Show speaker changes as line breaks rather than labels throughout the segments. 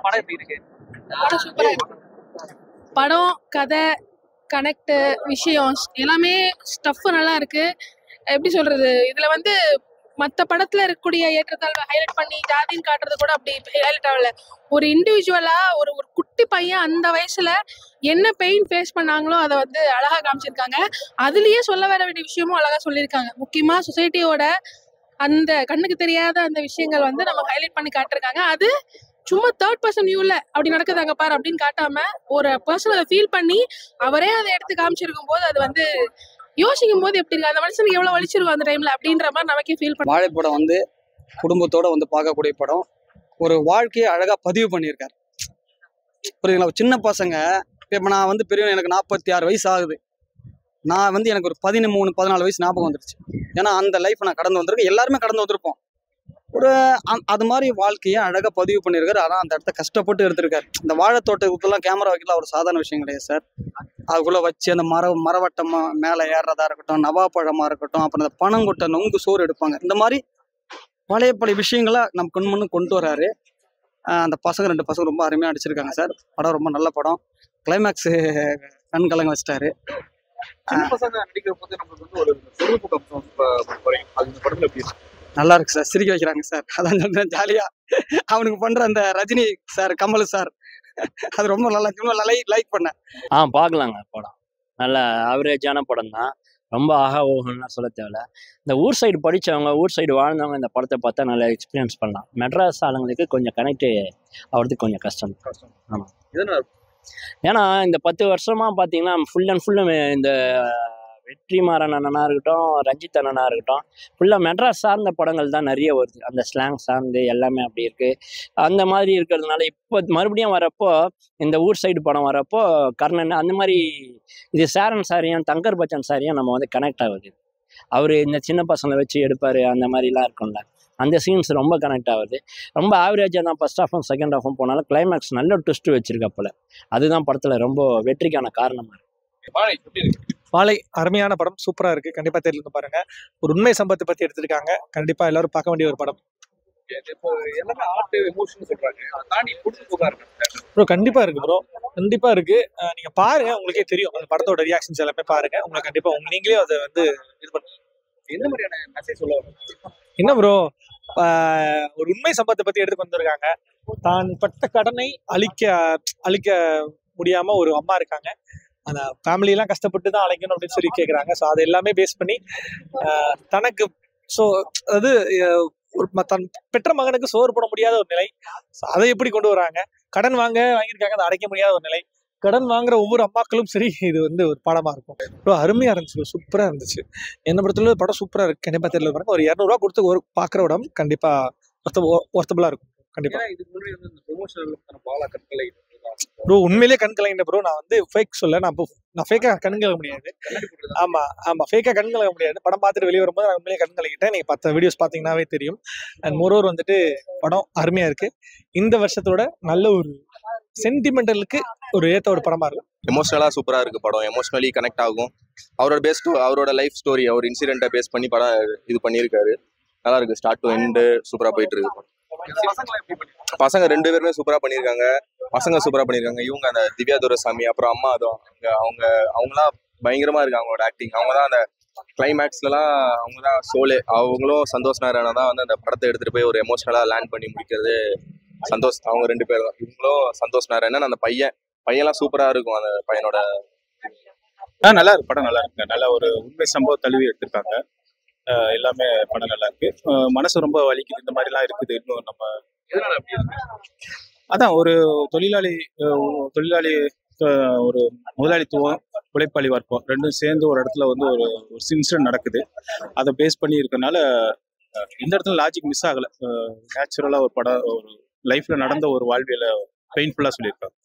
படம் எப்படி இருக்கு?
படம் சூப்பரா இருக்கு. படம் கதை கனெக்ட் விஷயம் எல்லாமே ஸ்டஃப் நல்லா இருக்கு. எப்படி சொல்றது, இதுல வந்து மற்ற படத்துல இருக்கக்கூடிய ஏற்றத்தாழ்வை ஹைலைட் பண்ணி ஜாதின்னு காட்டுறது கூட அப்படி ஹைலைட் ஆகல. ஒரு இண்டிவிஜுவலா ஒரு ஒரு குட்டி பையன் அந்த வயசுல என்ன பெயின் ஃபேஸ் பண்ணாங்களோ அதை வந்து அழகா காமிச்சிருக்காங்க. அதுலயே சொல்ல வர வேண்டிய விஷயமும் அழகா சொல்லியிருக்காங்க. முக்கியமா சொசைட்டியோட அந்த கண்ணுக்கு தெரியாத அந்த விஷயங்கள் வந்து நம்ம ஹைலைட் பண்ணி காட்டிருக்காங்க. அது சும்மா தேர்ட் பர்சன் வியூல அப்படி நடக்குதாங்க பாரு அப்படின்னு காட்டாம ஒரு பர்சன் அதை ஃபீல் பண்ணி அவரே அதை எடுத்து காமிச்சிருக்கும் போது அது வந்து யோசிக்கும் போது எப்படி இருக்கு, அந்த மனுஷனுக்கு எவ்வளவு வலிச்சிருக்கும் அந்த டைம்ல அப்படின்ற மாதிரி நமக்கே ஃபீல் பண்ண.
வாழைப்படம் வந்து குடும்பத்தோட வந்து பார்க்கக்கூடிய படம். ஒரு வாழ்க்கையை அழகா பதிவு பண்ணியிருக்காரு. புரியுதுங்களா? சின்ன பசங்க இப்போ நான் வந்து பெரிய எனக்கு 46 வயசு ஆகுது. நான் வந்து எனக்கு ஒரு 13-14 வயசு ஞாபகம் வந்துருச்சு. ஏன்னா அந்த லைஃப் நான் கடந்து வந்திருக்கேன். எல்லாருமே கடந்து வந்திருப்போம். ஒரு அது மாதிரி வாழ்க்கையை அழகாக பதிவு பண்ணியிருக்காரு. ஆனால் அந்த இடத்த கஷ்டப்பட்டு எடுத்திருக்காரு. இந்த வாழைத்தோட்டத்துக்கெல்லாம் கேமரா வைக்கலாம் ஒரு சாதாரண விஷயம் கிடையாது சார். அதுக்குள்ளே வச்சு அந்த மரவட்டமாக மேலே ஏறுறதா இருக்கட்டும், நவாப்பழமாக இருக்கட்டும், அப்புறம் அந்த பனங்கொட்டை நொங்கு சோறு எடுப்பாங்க. இந்த மாதிரி பழைய விஷயங்களை நம்ம கண்முன்னு கொண்டு வராரு. அந்த பசங்க 2 பசங்க ரொம்ப அருமையாக அடிச்சிருக்காங்க சார். படம் ரொம்ப நல்ல படம். கிளைமேக்ஸு கண் கலங்க வச்சிட்டாரு.
பசங்க நடிக்கிற போது நம்மளுக்கு வந்து ஒரு பொழுதுபோக்கு படத்துல எப்படி இருக்கு?
நல்லா இருக்கு சார். சிரிக்க வைக்கிறாங்க சார். அதான் சொல்றேன், ஜாலியா அவனுக்கு பண்ற அந்த ரஜினி சார், கமல் சார், அது ரொம்ப நல்லா லைக் பண்ணேன்.
பார்க்கலாங்க. படம் நல்ல ஆவரேஜான படம் தான். ரொம்ப ஆஹா ஓஹன்னா சொல்ல தேவையில்ல. இந்த ஊர் சைடு படித்தவங்க, ஊர் சைடு வாழ்ந்தவங்க இந்த படத்தை பார்த்தா நல்லா எக்ஸ்பீரியன்ஸ் பண்ணலாம். மெட்ராஸ் ஆளுங்களுக்கு கொஞ்சம் கனெக்ட் ஆகிறதுக்கு கொஞ்சம் கஷ்டம். ஆமாம். ஏன்னா இந்த 10 வருஷமாக பார்த்தீங்கன்னா ஃபுல் அண்ட் ஃபுல்லும் இந்த வெற்றிமாறன் அண்ணனா இருக்கட்டும், ரஞ்சித் அண்ணனா இருக்கட்டும், ஃபுல்லாக மெட்ராஸ் சார்ந்த படங்கள் தான் நிறைய வருது. அந்த ஸ்லாங் சார்ந்து எல்லாமே அப்படி இருக்குது. அந்த மாதிரி இருக்கிறதுனால இப்போ மறுபடியும் வரப்போ இந்த ஊர் சைடு படம் வரப்போ கர்ணன் அந்த மாதிரி இது சேரன் சாரியும் தங்கர் பச்சன் சாரியும் நம்ம வந்து கனெக்ட் ஆகுது. அவர் இந்த சின்ன பசங்களை வச்சு எடுப்பார், அந்த மாதிரிலாம் இருக்கும்ல, அந்த சீன்ஸ் ரொம்ப கனெக்ட் ஆகுது. ரொம்ப ஆவரேஜாக தான் ஃபர்ஸ்ட் ஹாஃபும் செகண்ட் ஹாஃபும் போனாலும் கிளைமேக்ஸ் நல்ல ட்விஸ்ட் வச்சிருக்கப்போல. அதுதான் படத்தில் ரொம்ப வெற்றிக்கான காரணமாக இருக்குது.
வாழை அருமையான படம், சூப்பரா இருக்கு. கண்டிப்பா தேர்ந்து பாருங்க. ஒரு உண்மை சம்பவத்தை பத்தி எடுத்திருக்காங்க. கண்டிப்பா எல்லாரும் பார்க்க வேண்டிய ஒரு படம். ப்ரோ கண்டிப்பா இருக்கு ப்ரோ, கண்டிப்பா இருக்கு. நீங்க பாருங்க, உங்களுக்கே தெரியும். அந்த படத்தோட ரியாக்ஷன்ஸ் எல்லாமே பாருங்க. உங்களுக்கு கண்டிப்பா நீங்களே அதை வந்து இது பண்ணுங்க. என்ன மாதிரியான மெசேஜ் சொல்ல வரும்? என்ன ப்ரோ, ஒரு உண்மை சம்பவத்தை பத்தி எடுத்து வந்திருக்காங்க. தான் பட்ட கடனை அழிக்க முடியாம ஒரு அம்மா இருக்காங்க. அந்த ஃபேமிலியெல்லாம் கஷ்டப்பட்டு தான் அழைக்கணும் அப்படின்னு சொல்லி கேட்குறாங்க. ஸோ அதை எல்லாமே பேஸ் பண்ணி தனக்கு அதாவது தன் பெற்ற மகனுக்கு சோறு போட முடியாத ஒரு நிலை. அதை எப்படி கொண்டு வராங்க? கடன் வாங்கியிருக்காங்க, அதை அடைக்க முடியாத ஒரு நிலை. கடன் வாங்குற ஒவ்வொரு அம்மாக்களும் சரி, இது வந்து ஒரு பாடமா இருக்கும். ரொம்ப அருமையா இருந்துச்சு, சூப்பரா இருந்துச்சு. எந்த படத்துல படம் சூப்பரா இருக்கு. கண்டிப்பா தெரியல பாருங்க. ஒரு 200 ரூபா கொடுத்து ஒரு பார்க்குற இடம் கண்டிப்பா ஒர்த்தபுளா இருக்கும். கண்டிப்பா ப்ரோ உண்மையிலேயே கண் கலங்கிட்ட ப்ரோ. நான் வந்து ஃபேக் சொல்ல, நான் ஃபேக்கா கண் கலங்க முடியாது. ஆமா ஃபேக்கா கண் கலங்க முடியாது. படம் பார்த்துட்டு வெளியே வரும்போது நான் உண்மையிலேயே கண் கலங்கிட்டேன். நீங்க 10 வீடியோஸ் பார்த்தீங்கன்னாவே தெரியும். அண்ட் மோரோவர் வந்துட்டு படம் அருமையா இருக்கு. இந்த வருஷத்தோட நல்ல ஒரு சென்டிமெண்டலுக்கு ஒரு ஏத்த ஒரு படமா இருக்கும்.
எமோஷனலா சூப்பரா இருக்கு படம். எமோஷனலி கனெக்ட் ஆகும். அவரோட லைஃப் ஸ்டோரி, அவர் இன்சிடென்ட்டை பேஸ் பண்ணி படம் இது பண்ணியிருக்காரு. நல்லா இருக்கு. ஸ்டார்ட் டு எண்டு சூப்பரா போயிட்டு இருக்கு. பசங்க 2 பேருமே சூப்பரா பண்ணியிருக்காங்க. இவங்க அந்த திவ்யா துரைசாமி, அப்புறம் அம்மா அதுவும் அவங்களாம் பயங்கரமா இருக்கு. அவங்களோட ஆக்டிங், அவங்க தான் அந்த கிளைமேக்ஸ்லாம் அவங்க தான் சோலே. அவங்களும் சந்தோஷ் நாராயணா தான் வந்து அந்த படத்தை எடுத்துட்டு போய் ஒரு எமோஷனலா லேண்ட் பண்ணி முடிக்கிறது. சந்தோஷ், அவங்க 2 பேர் தான். இவங்களும் சந்தோஷ் நாராயணன், அந்த பையன்லாம் சூப்பரா இருக்கும். அந்த பையனோட
நல்லா இருக்கு. படம் நல்லா இருக்கு. நல்ல ஒரு உண்மை சம்பவம் தழுவி எடுத்திருக்காங்க. எல்லாமே படம் நல்லா இருக்கு. மனசு ரொம்ப வலிக்குது. இந்த மாதிரிலாம் இருக்குது. இன்னும் நம்ம அதான் ஒரு தொழிலாளி ஒரு முதலாளித்துவம், உழைப்பாளி வர்க்கம் ரெண்டும் சேர்ந்து ஒரு இடத்துல வந்து ஒரு இன்சிடென்ட் நடக்குது. அதை பேஸ் பண்ணி இருக்கனால இந்த இடத்துல லாஜிக் மிஸ் ஆகலை. நேச்சுரலா ஒரு படம், ஒரு லைஃப்ல நடந்த ஒரு வாழ்வியலை பெயின்ஃபுல்லா சொல்லியிருக்காங்க.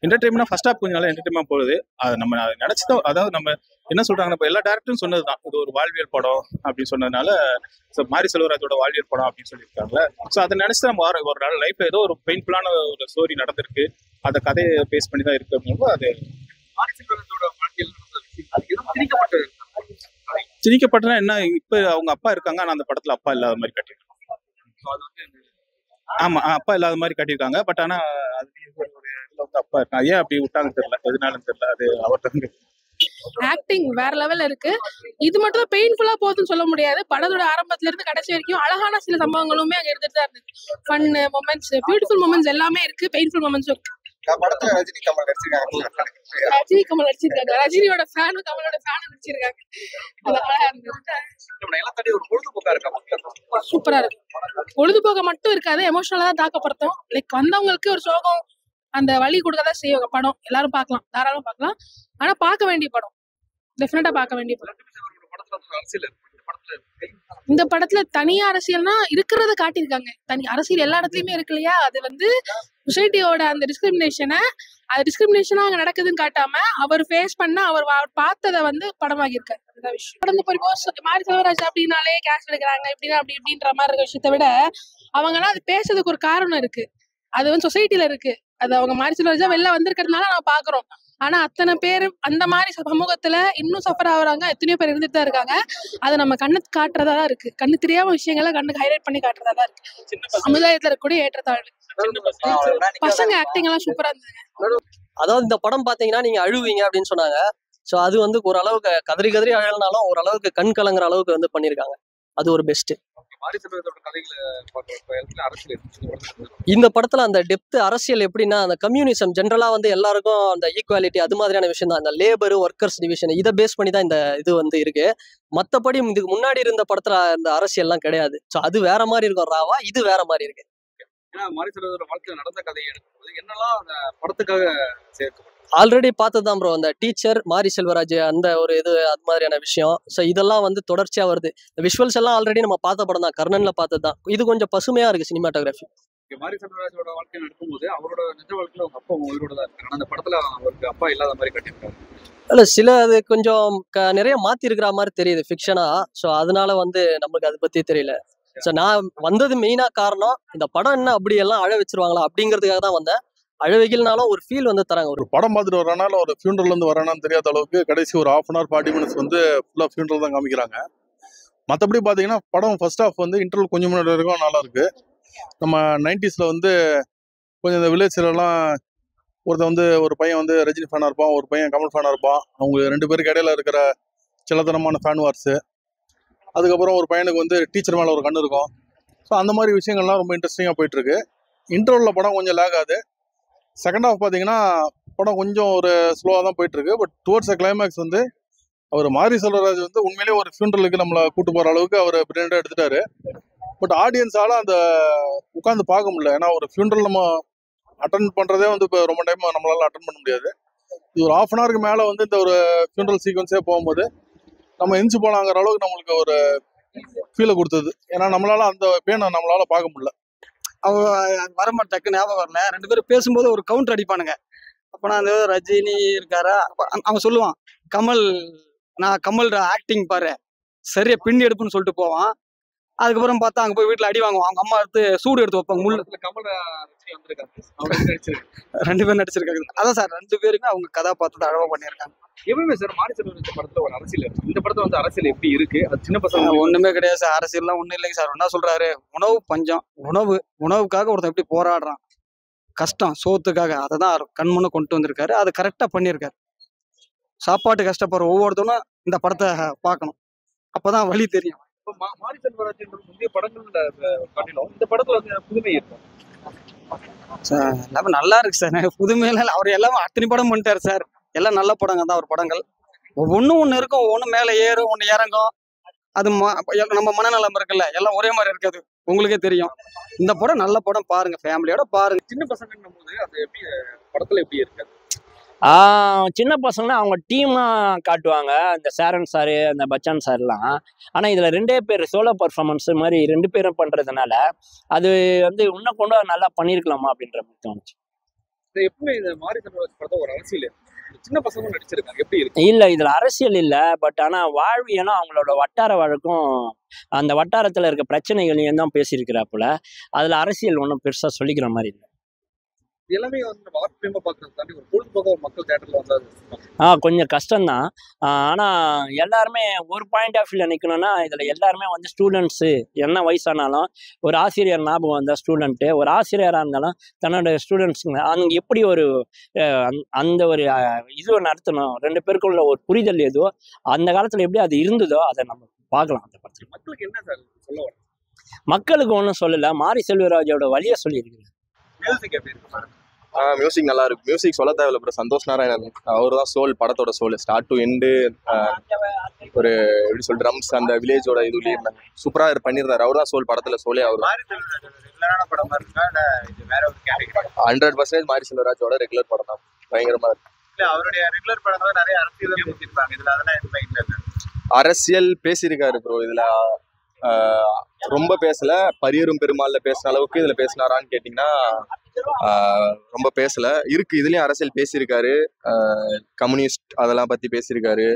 என்டர்டைன்மெண்ட் ஃபர்ஸ்ட் ஹாஃப் கொஞ்சம் நல்லா என்டர்டைன்மெண்ட் போகுது. அதை நம்ம நினைச்சதோ, அதாவது நம்ம என்ன சொல்றாங்க, இப்போ எல்லா டேரக்டரும் சொன்னதுதான் இது ஒரு வாழ்வியல் படம் அப்படின்னு சொன்னதுனால, மாரி செல்வராஜோட வாழ்வியல் படம் அப்படின்னு சொல்லியிருக்காங்க. ஸோ அதை நினைச்சு நம்ம ஒரு நாள் லைஃப்ல ஏதோ ஒரு பெயின்ஃபுல்லான ஒரு ஸ்டோரி நடந்திருக்கு, அதை கதையை பேஸ் பண்ணி தான் இருக்கு. அது திணிக்கப்பட்டனா என்ன, இப்போ அவங்க அப்பா இருக்காங்க, ஆனால் அந்த படத்துல அப்பா இல்லாத மாதிரி கட்டிருக்காங்க. ஆமா அப்பா இல்லாத மாதிரி காட்டியிருக்காங்க. பட் ஆனா அது ஒரு இதுல வந்து அப்பா இருக்காங்க. ஏன் அப்படி விட்டாங்கன்னு தெரியல, எதுனாலும் தெரியல. அது அவர்கிட்ட
ஆக்டிங் வேற லெவல்ல இருக்கு. இது மட்டும் தான் பெயின்ஃபுல்லா போகுதுன்னு சொல்ல முடியாது. படத்தோட ஆரம்பத்துல இருந்து கடைசி வரைக்கும் அழகான சில சம்பவங்களுமே அங்க இருந்துட்டு தான் இருக்கு. ஃபன்னு மொமெண்ட்ஸ், பியூட்டிஃபுல் மொமெண்ட்ஸ் எல்லாமே இருக்கு. பெயின்ஃபுல் மொமெண்ட்ஸ் இருக்கு.
படத்துல ரஜினி கமல் நடிச்சிருக்காங்க.
ரஜினி கமல் நடிச்சிருக்காங்க. ரஜினியோட ஃபேனும் கமலோட ஃபேனும் நடிச்சிருக்காங்க. அது அழகா இருந்துச்சு.
எல்லாம் தாண்டி ஒரு பொழுதுபோக்கா இருக்கா?
சூப்பரா இருக்கு. பொழுதுபோக்க மட்டும் இருக்காது, எமோஷனலா தான் தாக்கப்படுத்தும். லைக் வந்தவங்களுக்கு ஒரு சோகம் அந்த வலி கொடுக்கதான் செய்வாங்க. படம் எல்லாரும் பார்க்கலாம், தாராளமா பார்க்கலாம். ஆனா பார்க்க வேண்டிய படம், டெஃபினட்டா பார்க்க வேண்டிய படம். இந்த படத்துல தனியா அரசியல்னா இருக்கிறத காட்டியிருக்காங்க. தனி அரசியல் எல்லா இடத்துலயுமே இருக்கு இல்லையா? அது வந்து சொசைட்டியோட அந்த டிஸ்கிரிமினேஷனை, அது டிஸ்கிரிமினேஷனா அங்க நடக்குதுன்னு காட்டாம அவர் ஃபேஸ் பண்ண அவர் பார்த்ததை வந்து படமாகியிருக்காரு. அதுதான் விஷயம். கடந்த போய் மாரி செல்வராஜ் அப்படின்னாலே கேஷ் எடுக்கிறாங்க இப்படின்னா அப்படி இப்படின்ற மாதிரி இருக்க விஷயத்த விட அவங்கன்னா அது பேசுறதுக்கு ஒரு காரணம் இருக்கு. அது வந்து சொசைட்டில இருக்கு. அது அவங்க மாரி செல்வராஜா வெளில வந்திருக்கிறதுனால நம்ம பாக்குறோம். ஆனா அத்தனை பேர் அந்த மாதிரி சமூகத்துல இன்னும் சஃபர் ஆகுறாங்க. எத்தனையோ பேர் இருந்துட்டு தான் இருக்காங்க. அதை நம்ம கண்ணுக்கு காட்டுறதா தான் இருக்கு. கண்ணு தெரியாம விஷயங்களை கண்ணுக்கு ஹைலைட் பண்ணி காட்டுறதா தான் இருக்கு. சமுதாயத்துல இருக்கக்கூடிய ஏற்றத்தாழ்வு. பசங்க ஆக்டிங் எல்லாம் சூப்பரா இருந்தது.
அதாவது இந்த படம் பாத்தீங்கன்னா நீங்க அழுவீங்க அப்படின்னு சொன்னாங்க. சோ அது வந்து ஓரளவுக்கு கதறி கதறி அழகுனாலும் ஓரளவுக்கு கண் கலங்குற அளவுக்கு வந்து பண்ணிருக்காங்க. அது ஒரு பெஸ்ட். இந்த படத்துல அந்த டெப்த் அரசியல் எப்படின்னா, அந்த கம்யூனிசம் ஜென்ரலா வந்து எல்லாருக்கும் அந்த ஈக்குவாலிட்டி அது மாதிரியான விஷயம் தான். அந்த லேபர் ஒர்க்கர்ஸ் டிவிஷன் இதை பேஸ் பண்ணி தான் இந்த இது வந்து இருக்கு. மத்தபடி இதுக்கு முன்னாடி இருந்த படத்துல இந்த அரசியல் எல்லாம் கிடையாது. சோ அது வேற மாதிரி இருக்கும் ராவா, இது வேற மாதிரி இருக்கு.
ஏன்னா மாரிசெல்வராஜோட வாழ்க்கையில நடந்த கதையை எடுக்கும்போது என்னெல்லாம் அந்த படத்துக்காக சேர்க்கப்படும்.
ஆல்ரெடி பார்த்ததுதான் ப்ரோ அந்த டீச்சர், மாரி செல்வராஜ் அந்த ஒரு இது அது மாதிரியான விஷயம். ஸோ இதெல்லாம் வந்து தொடர்ச்சியா வருது. விஷுவல்ஸ் எல்லாம் ஆல்ரெடி நம்ம பார்த்த படம் தான், கர்ணன்ல பார்த்தது தான். இது கொஞ்சம் பசுமையா இருக்கு சினிமாட்டோகிராஃபி.
மாரிசெல்வராஜோட வாழ்க்கையை நடக்கும்போது அவரோட நிஜ வாழ்க்கையில அவங்க அப்பா உயிரோட தான் இருக்காங்க. அந்த படத்துல அவருக்கு அப்பா இல்லாத மாதிரி கட்டியிருக்காங்க.
இல்ல சில அது கொஞ்சம் நிறைய மாத்தி இருக்கிற மாதிரி தெரியுது ஃபிக்ஷனா. ஸோ அதனால வந்து நமக்கு அதை பத்தி தெரியல. ஸோ நான் வந்தது மெயினா காரணம் இந்த படம் என்ன அப்படி எல்லாம் அழ வச்சிருவாங்களா அப்படிங்கிறதுக்காக தான் வந்தேன். அழவைகள்னாலும் ஒரு ஃபீல் வந்து தராங்க.
ஒரு படம் பார்த்துட்டு வரனால ஒரு ஃபியூனரல் இருந்து வரானான்னு தெரியாத அளவுக்கு கடைசி ஒரு 1/2 hour 40 minutes வந்து ஃபுல்லாக ஃபியூனரல் தான் காமிக்கிறாங்க. மற்றபடி பார்த்தீங்கன்னா படம் ஃபர்ஸ்ட் ஹாஃப் வந்து இன்டர்வல் கொஞ்சம் முன்னாடி வரைக்கும் நல்லா இருக்கு. நம்ம 90s வந்து கொஞ்சம் இந்த வில்லேஜ்லாம் ஒருத்தன் வந்து ஒரு பையன் வந்து ரஜினி ஃபேனாக இருப்பான், ஒரு பையன் கமல் ஃபேனாக இருப்பான். அவங்க 2 பேருக்கு இடையில இருக்கிற சிலத்தனமான ஃபேன் வார்ஸு. அதுக்கப்புறம் ஒரு பையனுக்கு வந்து டீச்சர் மேலே ஒரு கண்ணு இருக்கும். ஸோ அந்த மாதிரி விஷயங்கள்லாம் ரொம்ப இன்ட்ரெஸ்டிங்காக போயிட்டுருக்கு. இன்டர்வலில் படம் கொஞ்சம் லேக் ஆகுது. செகண்ட் ஹாஃப் பார்த்தீங்கன்னா படம் கொஞ்சம் ஒரு ஸ்லோவாக தான் போயிட்டுருக்கு. பட் டுவர்ட்ஸ் கிளைமேக்ஸ் வந்து அவர் மாரி செல்வராஜ் வந்து உண்மையிலேயே ஒரு ஃபியூனரலுக்கு நம்மளை கூட்டு போகிற அளவுக்கு அவர் பிரிண்டாக எடுத்துட்டாரு. பட் ஆடியன்ஸால் அந்த உட்காந்து பார்க்க முடியல. ஏன்னா ஒரு ஃபியூனரல் நம்ம அட்டன் பண்ணுறதே வந்து இப்போ ரொம்ப டைம் நம்மளால அட்டன் பண்ண முடியாது. இது ஒரு 1/2 hour மேலே வந்து இந்த ஒரு ஃபியூனரல் சீக்வன்ஸே போகும்போது நம்ம எந்திச்சு போலாங்கிற அளவுக்கு நம்மளுக்கு ஒரு ஃபீலை கொடுத்தது. ஏன்னா நம்மளால அந்த பெயினை நம்மளால பார்க்க முடியல.
அவங்க வரமாட்ட டக்கு ஞாபகம் வரல. 2 பேரும் பேசும்போது ஒரு கவுண்டர் அடிப்பானுங்க. அப்போ நான் அந்த ரஜினி இருக்காரா, அவன் சொல்லுவான் கமல், நான் கமல் ஆக்டிங் பாரு சரியா பின்னி எடுப்புன்னு சொல்லிட்டு போவான். அதுக்கப்புறம் பார்த்தா அங்கே போய் வீட்டில் அடி வாங்குவான். அவங்க அம்மா எடுத்து சூடு எடுத்து வைப்பாங்க. முள்ளு
கமல் வந்திருக்காங்க.
2 பேரும் நடிச்சிருக்காங்க. அதான் சார் 2 பேருமே அவங்க கதாபாத்திரத்தை அழகா பண்ணியிருக்காங்க.
எப்பவுமே சார் மாரிசெல்வராஜ் படத்துல ஒரு அரசியல் இருக்கு. இந்த படத்துல வந்து அரசியல் எப்படி இருக்கு? அது சின்ன பசங்க
ஒண்ணுமே கிடையாது சார். அரசியல்லாம் ஒண்ணும் இல்லைங்க சார். என்ன சொல்றாரு, உணவு பஞ்சம், உணவுக்காக ஒருத்தன் எப்படி போராடுறான், கஷ்டம் சோத்துக்காக, அதை தான் கண்முன்ன கொண்டு வந்திருக்காரு. அதை கரெக்டா பண்ணியிருக்காரு. சாப்பாட்டு கஷ்டப்படுற ஒவ்வொருத்தனும் இந்த படத்தை பார்க்கணும். அப்பதான் வழி தெரியும்.
மாரிசெல்வராஜ் முந்தைய படங்கள்ல காட்டிலும் இந்த படத்துல வந்து புதுமை இருக்கும்.
எல்லாமே நல்லா இருக்கு சார். புதுமையில அவர் எல்லாம் அத்தனை படம் பண்ணிட்டாரு சார். எல்லாம் நல்ல படங்க தான் அவர் படங்கள். ஒண்ணு இருக்கும், ஒண்ணு மேல ஏறும், ஒண்ணு இறங்கும். அது நம்ம மனநலம் இருக்குல்ல, எல்லாம் ஒரே மாதிரி இருக்காது, உங்களுக்கே தெரியும். இந்த படம் நல்ல படம், பாருங்க, ஃபேமிலியோட பாருங்க.
சின்ன பசங்கன்னும் போது அது எப்படி படத்துல எப்படி இருக்கு?
சின்ன பசங்கன்னா அவங்க டீமாக காட்டுவாங்க, இந்த சேரன் சாரு அந்த பச்சான் சார்லாம். ஆனால் இதில் 2 பேர் சோலோ பர்ஃபார்மன்ஸ் மாதிரி 2 பேரும் பண்ணுறதுனால அது வந்து இன்னும் கொண்டு நல்லா பண்ணியிருக்கலாமா அப்படின்ற மாதிரி தோணுச்சு.
எப்பவுமே இந்த மாரிசெல்வராஜ் படத்தை ஒரு அரசியல் சின்ன பசங்க நடிச்சிருக்காங்க, எப்படி இருக்கு?
இல்லை, இதில் அரசியல் இல்லை. பட் ஆனால் வாழ்வியலும் அவங்களோட வட்டார வழக்கும் அந்த வட்டாரத்தில் இருக்க பிரச்சனைகளையும் தான் பேசியிருக்கிறாப்புல. அதில் அரசியல் ஒன்றும் பெருசாக சொல்லிக்கிற மாதிரி இல்லை.
இது எல்லாமே வந்து நம்ம ஆர்ட் ஃபிலிமா பார்க்கறது தாண்டி ஒரு பொழுதுபோக்காக ஒரு மக்கள் தேட்டர்ல வந்தாரு.
கொஞ்சம் கஷ்டம்தான். ஆனால் எல்லாருமே ஒரு பாயிண்ட் ஆஃப் வியூவில் நிற்கணும்னா இதில் எல்லாருமே வந்து ஸ்டூடெண்ட்ஸு என்ன வயசானாலும் ஒரு ஆசிரியர் ஞாபகம் வந்தால் ஸ்டூடெண்ட்டு ஒரு ஆசிரியராக இருந்தாலும் தன்னோட ஸ்டூடெண்ட்ஸுங்க அவங்க எப்படி ஒரு அந்த ஒரு இதுவை நடத்தணும், 2 பேருக்குள்ள ஒரு புரிதல் எதுவோ அந்த காலத்தில் எப்படி அது இருந்ததோ அதை நம்ம பார்க்கலாம் அந்த படத்தில்.
மக்களுக்கு என்ன சார் சொல்ல வர?
மக்களுக்கு ஒன்றும் சொல்லலை, மாரி செல்வராஜோட வழியை சொல்லியிருக்கேன்.
மியூசிக் எப்படி இருக்கு?
மியூசிக் நல்லா இருக்கு. மியூசிக் சொல்ல தேவையில்ல ப்ரோ. சந்தோஷ் நாராயணன் அவர் தான் சோல், படத்தோட சோல். ஸ்டார்ட் டு எண்டு ஒரு எப்படி சொல் ட்ரம்ஸ் அந்த வில்லேஜோட இதுலயே சூப்பரா பண்ணியிருந்தாரு. அவர் தான் சோல், படத்துல சோலே அவர். 100% மாரி செல்வராஜோட ரெகுலர் படம் தான். பயங்கரமா இருக்கு.
அவருடைய ரெகுலர் படம் தான் நிறைய அரசியல் பேசியிருப்பாங்க. இதுல அதெல்லாம்
அரசியல் பேசியிருக்காரு ப்ரோ. இதுல ரொம்ப பேசல. பரியரும் பெருமாள்ல பேசின அளவுக்கு இதுல பேசினாரான்னு கேட்டீங்கன்னா ரொம்ப பேசல. இருக்கு இதுலயும் அரசியல் பேசியிருக்காரு. கம்யூனிஸ்ட் அதெல்லாம் பத்தி பேசியிருக்காரு.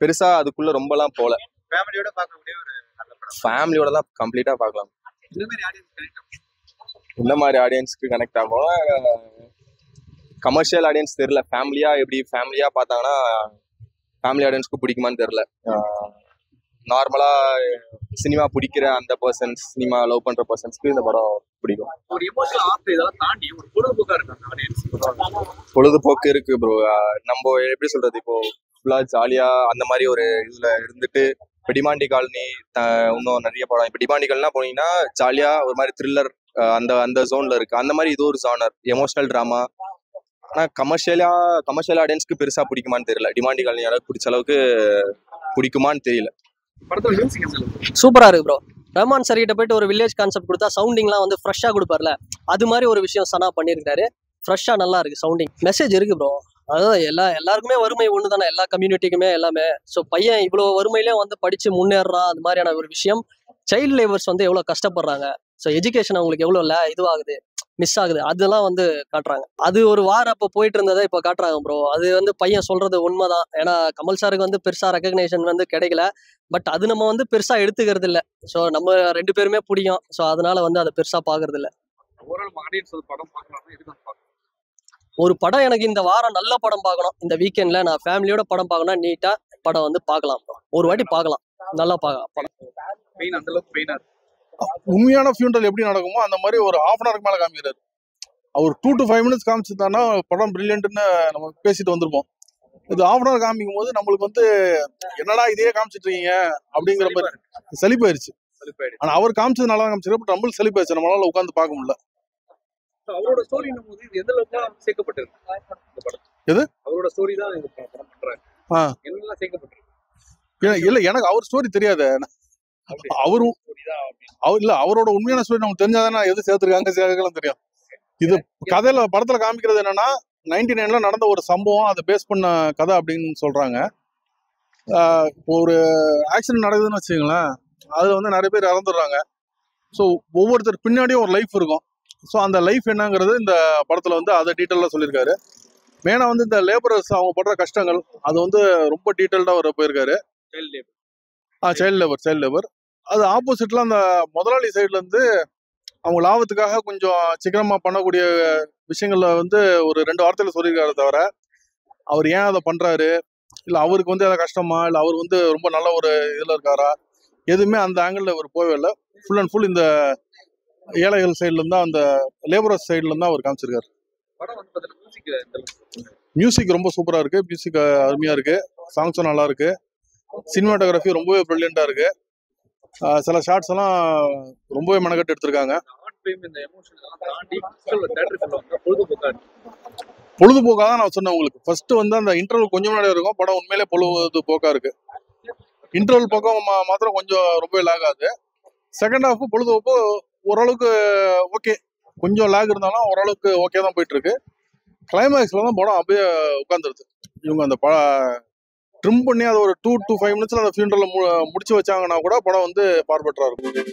பெருசா அதுக்குள்ள ரொம்பலாம் போல.
ஃபேமிலியோட பார்க்கக்கூடிய ஒரு நல்ல படம்.
ஃபேமிலியோட தான் கம்ப்ளீட்டா பார்க்கலாம். இந்த மாதிரி ஆடியன்ஸ்க்கு கனெக்ட் ஆகும். கமர்ஷியல் ஆடியன்ஸ் தெரியல. ஃபேமிலியா பார்த்தாங்கன்னா ஃபேமிலி ஆடியன்ஸ்க்கு பிடிக்குமான்னு தெரியல. நார்மலா சினிமா பிடிக்கிற அந்த பர்சன்ஸ், சினிமா லவ் பண்ற பர்சன்ஸ்க்கு இந்த படம் பிடிக்கும்.
ஒரு எமோஷனல் ஆர்ட் இதெல்லாம் தாண்டி ஒரு பொழுதுபோக்கா இருக்கு ஆடியன்ஸ்.
பொழுதுபோக்கு இருக்கு ப்ரோ. நம்ம எப்படி சொல்றது, இப்போ ஃபுல்லா ஜாலியா அந்த மாதிரி ஒரு இதுல இருந்துட்டு இப்போ டிமாண்டி காலனி இன்னும் நிறைய படம். இப்போ டிமாண்டி காலனிலாம் போனீங்கன்னா ஜாலியா ஒரு மாதிரி த்ரில்லர் அந்த ஜோன்ல இருக்கு. அந்த மாதிரி இது ஒரு ஜானர் எமோஷனல் டிராமா. ஆனா கமர்ஷியல் ஆடியன்ஸ்க்கு பெருசா பிடிக்குமான்னு தெரியல. டிமாண்டி காலனி அளவுக்கு பிடிச்ச அளவுக்கு பிடிக்குமான்னு தெரியல.
படத்தோட மியூசிக்
சூப்பரா இருக்கு ப்ரோ. ரஹ்மான் சார் கிட்ட போயிட்டு ஒரு வில்லேஜ் கான்செப்ட் கொடுத்தா சவுண்டிங்லாம் வந்து ஃப்ரெஷ்ஷாக கொடுப்பார்ல, அது மாதிரி ஒரு விஷயம் சனா பண்ணியிருக்காரு. ஃப்ரெஷ்ஷாக நல்லா இருக்கு சவுண்டிங். மெசேஜ் இருக்கு ப்ரோ. அதாவது எல்லாருக்குமே வறுமை ஒன்று தானே, எல்லா கம்யூனிட்டிக்குமே எல்லாமே. ஸோ பையன் இவ்வளோ வறுமையிலேயும் வந்து படித்து முன்னேறான், அது மாதிரியான ஒரு விஷயம். சைல்டு லேபர்ஸ் வந்து எவ்வளோ கஷ்டப்படுறாங்க, ஸோ எஜுகேஷன் அவங்களுக்கு எவ்வளோ இதுவாகுது, மிஸ் ஆகுது, அதெல்லாம் வந்து காட்டுறாங்க. அது ஒரு வாரம் அப்போ போயிட்டு இருந்ததை இப்போ காட்டுறாங்க ப்ரோ. அது வந்து பையன் சொல்றது உண்மைதான். ஏன்னா கமல் சாருக்கு வந்து பெருசா ரெகக்னேஷன் வந்து கிடைக்கல. பட் அது நம்ம வந்து பெருசா எடுத்துக்கிறது இல்லை. ஸோ நம்ம 2 பேருமே பிடிக்கும். ஸோ அதனால வந்து அதை பெருசா பாக்குறது இல்லை. ஒரு படம் எனக்கு இந்த வாரம் நல்ல படம் பார்க்கணும், இந்த வீக்கெண்ட்ல நான் ஃபேமிலியோட படம் பார்க்கணும், நீட்டா படம் வந்து பார்க்கலாம். ஒரு வாட்டி பார்க்கலாம், நல்லா பார்க்கலாம் படம்.
உண்மையான ஃபியூனரல் எப்படி நடக்குமோ அந்த மாதிரி ஒரு ஹாஃப் அன் ஹவருக்கு மேலே காமிக்கிறாரு. அவர் 2 to 5 minutes காமிச்சிருந்தாங்கன்னா படம் பிரில்லியன்ட்னு நம்ம பேசிட்டு வந்திருப்போம். இது ஹாஃப் அன் ஹவர் காமிக்கும் போது நம்மளுக்கு வந்து என்னடா இதையே காமிச்சிட்டு இருக்கீங்க அப்படிங்கிற மாதிரி சலிப்பாயிருச்சு. ஆனா அவர் காமிச்சது நல்லா காமிச்சிருக்கு. பட் நம்மளுக்கு சலிப்பாயிருச்சு, நம்மளால உட்காந்து பார்க்க முடியல.
அவரோட ஸ்டோரி இது எந்த அளவுக்கு சேர்க்கப்பட்டிருக்கு? எது அவரோட ஸ்டோரி தான் பண்றாங்க. என்னெல்லாம் சேர்க்கப்பட்டிருக்கு?
இல்ல எனக்கு அவர் ஸ்டோரி தெரியாது. அவரோட உண்மையான ஸ்டோரி நமக்கு தெரிஞ்சாதானே எது சேர்த்துருக்காங்க தெரியும். இது கதையில படத்துல காமிக்கிறது என்னன்னா 99ல நடந்த ஒரு சம்பவம், அதை பேஸ் பண்ண கதை அப்படின்னு சொல்றாங்க. ஒரு ஆக்சிடென்ட் நடக்குதுன்னு வச்சுக்கோங்களேன், அதுல வந்து நிறைய பேர் இறந்துடுறாங்க. ஸோ ஒவ்வொருத்தர் பின்னாடியும் ஒரு லைஃப் இருக்கும். ஸோ அந்த லைஃப் என்னங்கிறது இந்த படத்துல வந்து அதை டீட்டெயிலாக சொல்லியிருக்காரு. மெயினா வந்து இந்த லேபரர்ஸ் அவங்க படுற கஷ்டங்கள் அது வந்து ரொம்ப டீட்டெயில்டா அவர் போயிருக்காரு. சைல்டு லேபர் அது ஆப்போசிட்ல அந்த முதலாளி சைட்ல இருந்து அவங்க லாபத்துக்காக கொஞ்சம் சிக்கனமா பண்ணக்கூடிய விஷயங்கள்ல வந்து ஒரு 2 வார்த்தையில சொல்லியிருக்காரு. தவிர அவர் ஏன் அதை பண்றாரு, இல்ல அவருக்கு வந்து அதை கஷ்டமா, இல்ல அவர் வந்து ரொம்ப நல்ல ஒரு இதுல இருக்காரா, எதுவுமே அந்த ஆங்கிள் அவர் போகவே இல்லை. ஃபுல் அண்ட் ஃபுல் இந்த ஏழைகள் சைட்ல இருந்தா, அந்த லேபரர்ஸ் சைட்ல இருந்தா அவர் காமிச்சிருக்காரு. மியூசிக் ரொம்ப சூப்பரா இருக்கு. மியூசிக் அருமையா இருக்கு. சாங்ஸும் நல்லா இருக்கு. சினிமாட்டோகிராஃபி ரொம்பவே பிரில்லியண்டா இருக்கு. சில ஷார்ட்ஸ் எல்லாம் ரொம்பவே மெனக்கட்டு எடுத்திருக்காங்க. பொழுதுபோக்கா தான் நான் சொன்னேன் உங்களுக்கு. ஃபர்ஸ்ட் வந்து அந்த இன்டர்வல் கொஞ்சம் முன்னாடி இருக்கும், படம் உண்மையிலே பொழுதுபோக்கா இருக்கு. இன்டர்வல் பக்கம் மாத்திரம் கொஞ்சம் ரொம்ப லேக் ஆகுது. செகண்ட் ஹாஃப் பொழுதுபோக்கு ஓரளவுக்கு ஓகே, கொஞ்சம் லேக் இருந்தாலும் ஓரளவுக்கு ஓகே தான் போயிட்டு இருக்கு. கிளைமேக்ஸ்ல தான் படம் அப்படியே உட்காந்துருது. இவங்க அந்த ட்ரிம் பண்ணி அதை ஒரு 2 to 5 minutes அந்த ஃபியூனரல்ல முடிச்சு வச்சாங்கன்னா கூட படம் வந்து பார்பெட்டரா இருக்கும்.